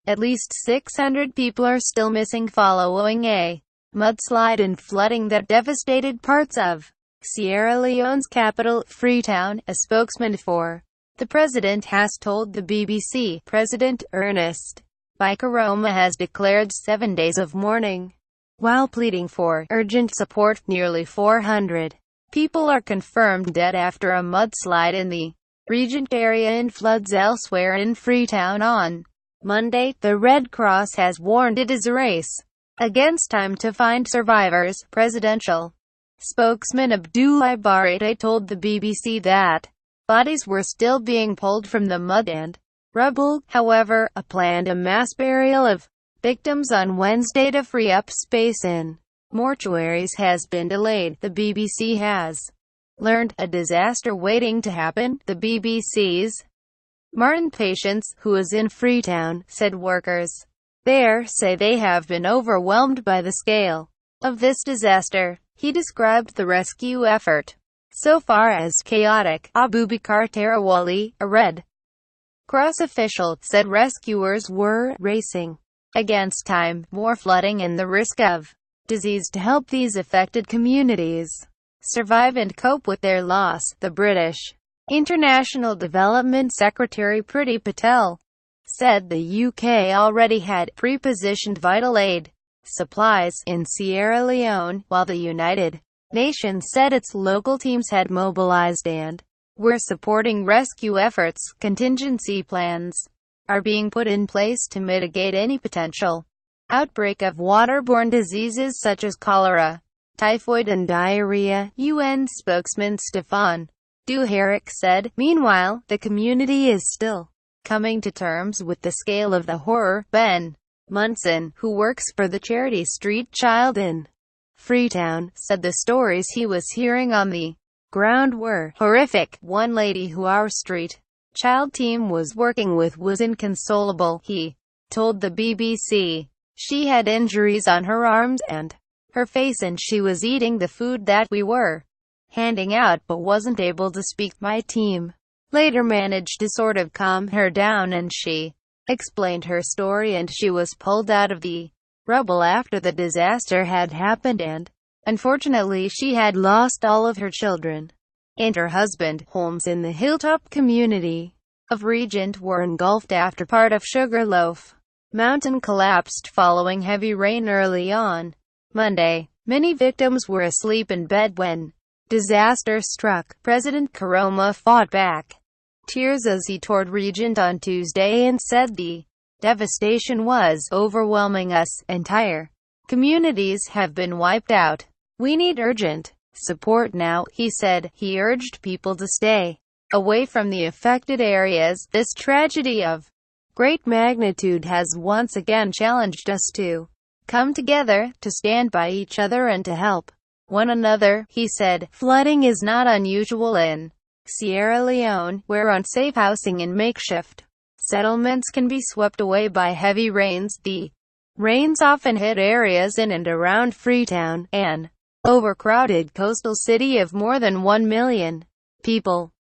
At least 600 people are still missing following a mudslide and flooding that devastated parts of Sierra Leone's capital, Freetown. A spokesman for the president has told the BBC. President Ernest Bai Koroma has declared 7 days of mourning, while pleading for urgent support. Nearly 400 people are confirmed dead after a mudslide in the Regent area and floods elsewhere in Freetown on Monday. The Red Cross has warned it is a race against time to find survivors. Presidential spokesman Abdoulaye Barrete told the BBC that bodies were still being pulled from the mud and rubble. However, a planned mass burial of victims on Wednesday to free up space in mortuaries has been delayed. The BBC has learned a disaster waiting to happen. The BBC's Martin Patience, who is in Freetown, said workers there say they have been overwhelmed by the scale of this disaster. He described the rescue effort so far as chaotic. Abubakar Tarawali, a Red Cross official, said rescuers were racing against time, more flooding and the risk of disease to help these affected communities survive and cope with their loss. The British International Development Secretary Priti Patel said the UK already had pre-positioned vital aid supplies in Sierra Leone, while the United Nations said its local teams had mobilized and were supporting rescue efforts. Contingency plans are being put in place to mitigate any potential outbreak of waterborne diseases such as cholera, typhoid and diarrhea, UN spokesman Stefan Dujarric said. Meanwhile, the community is still coming to terms with the scale of the horror. Ben Munson, who works for the charity Street Child in Freetown, said the stories he was hearing on the ground were horrific. One lady who our Street Child team was working with was inconsolable. He told the BBC she had injuries on her arms and her face and she was eating the food that we were handing out but wasn't able to speak. My team later managed to sort of calm her down and she explained her story, and she was pulled out of the rubble after the disaster had happened, and unfortunately she had lost all of her children and her husband. Homes in the hilltop community of Regent were engulfed after part of Sugarloaf Mountain collapsed following heavy rain early on Monday. Many victims were asleep in bed when disaster struck. President Koroma fought back tears as he toured Regent on Tuesday and said the devastation was overwhelming. Us, entire communities have been wiped out. We need urgent support now, he said. He urged people to stay away from the affected areas. This tragedy of great magnitude has once again challenged us to come together, to stand by each other and to help one another, he said. Flooding is not unusual in Sierra Leone, where unsafe housing and makeshift settlements can be swept away by heavy rains. The rains often hit areas in and around Freetown, an overcrowded coastal city of more than 1 million people.